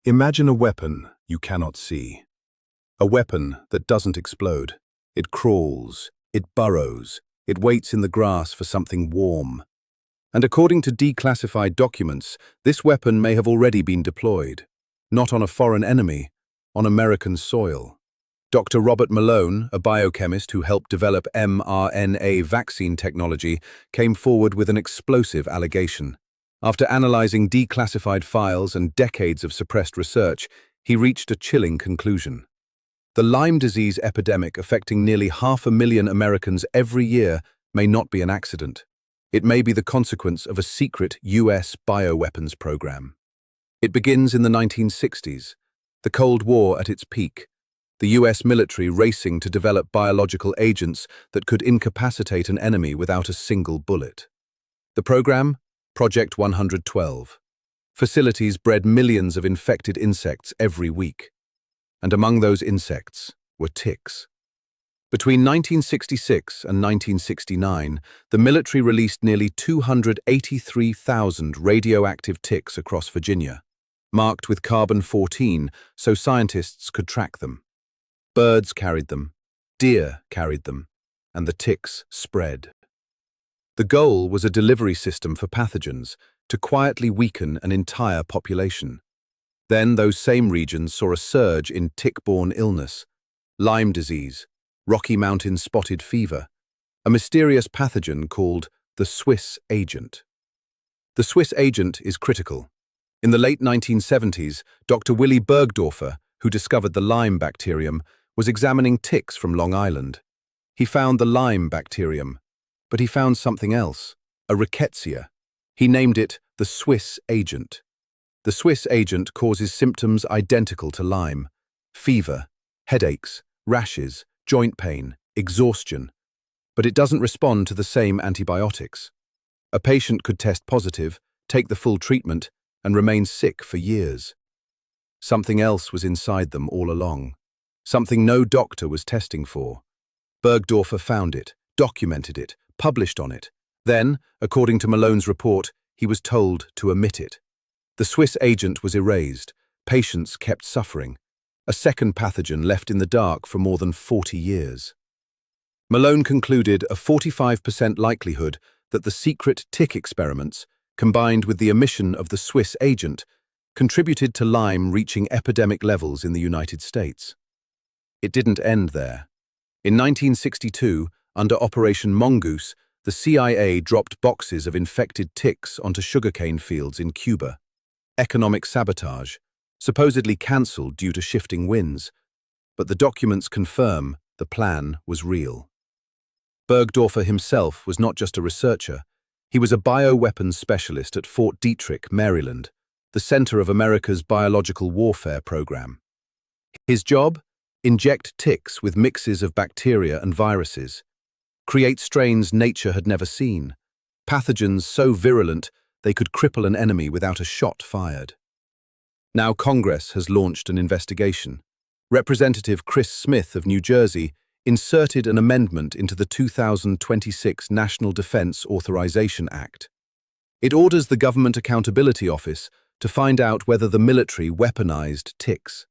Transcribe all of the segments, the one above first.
Imagine a weapon you cannot see. A weapon that doesn't explode. It crawls, it burrows, it waits in the grass for something warm. And according to declassified documents, this weapon may have already been deployed. Not on a foreign enemy, on American soil. Dr. Robert Malone, a biochemist who helped develop mRNA vaccine technology, came forward with an explosive allegation. After analyzing declassified files and decades of suppressed research, he reached a chilling conclusion. The Lyme disease epidemic affecting nearly 500,000 Americans every year may not be an accident. It may be the consequence of a secret US bioweapons program. It begins in the 1960s, the Cold War at its peak, the US military racing to develop biological agents that could incapacitate an enemy without a single bullet. The program? Project 112. Facilities bred millions of infected insects every week. And among those insects were ticks. Between 1966 and 1969, the military released nearly 283,000 radioactive ticks across Virginia, marked with carbon-14 so scientists could track them. Birds carried them, deer carried them, and the ticks spread. The goal was a delivery system for pathogens to quietly weaken an entire population. Then those same regions saw a surge in tick-borne illness, Lyme disease, Rocky Mountain spotted fever, a mysterious pathogen called the Swiss agent. The Swiss agent is critical. In the late 1970s, Dr. Willy Bergdorfer, who discovered the Lyme bacterium, was examining ticks from Long Island. He found the Lyme bacterium, but he found something else, a rickettsia. He named it the Swiss agent. The Swiss agent causes symptoms identical to Lyme: fever, headaches, rashes, joint pain, exhaustion. But it doesn't respond to the same antibiotics. A patient could test positive, take the full treatment, and remain sick for years. Something else was inside them all along. Something no doctor was testing for. Bergdorfer found it, documented it, published on it. Then, according to Malone's report, he was told to omit it. The Swiss agent was erased. Patients kept suffering. A second pathogen left in the dark for more than 40 years. Malone concluded a 45% likelihood that the secret tick experiments, combined with the omission of the Swiss agent, contributed to Lyme reaching epidemic levels in the United States. It didn't end there. In 1962, under Operation Mongoose, the CIA dropped boxes of infected ticks onto sugarcane fields in Cuba. Economic sabotage, supposedly cancelled due to shifting winds, but the documents confirm the plan was real. Bergdorfer himself was not just a researcher, he was a bioweapons specialist at Fort Detrick, Maryland, the center of America's biological warfare program. His job? Inject ticks with mixes of bacteria and viruses, create strains nature had never seen, pathogens so virulent they could cripple an enemy without a shot fired. Now Congress has launched an investigation. Representative Chris Smith of New Jersey inserted an amendment into the 2026 National Defense Authorization Act. It orders the Government Accountability Office to find out whether the military weaponized ticks,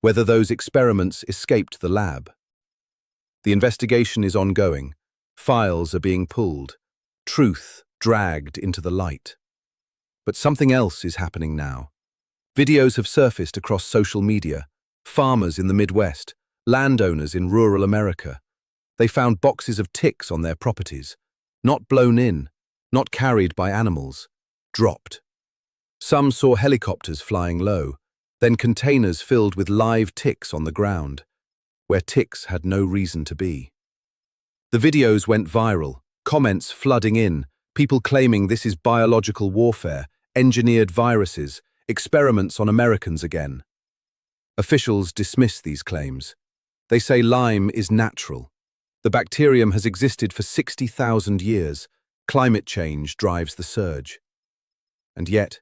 whether those experiments escaped the lab. The investigation is ongoing. Files are being pulled. Truth dragged into the light. But something else is happening now. Videos have surfaced across social media. Farmers in the Midwest, landowners in rural America. They found boxes of ticks on their properties, not blown in, not carried by animals, dropped. Some saw helicopters flying low, then containers filled with live ticks on the ground, where ticks had no reason to be. The videos went viral, comments flooding in, people claiming this is biological warfare, engineered viruses, experiments on Americans again. Officials dismiss these claims. They say Lyme is natural. The bacterium has existed for 60,000 years. Climate change drives the surge. And yet,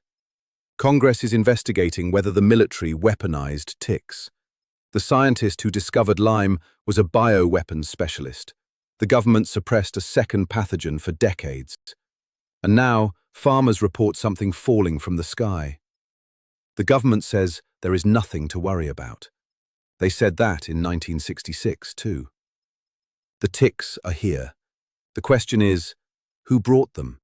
Congress is investigating whether the military weaponized ticks. The scientist who discovered Lyme was a bioweapons specialist. The government suppressed a second pathogen for decades. And now, farmers report something falling from the sky. The government says there is nothing to worry about. They said that in 1966 too. The ticks are here. The question is, who brought them?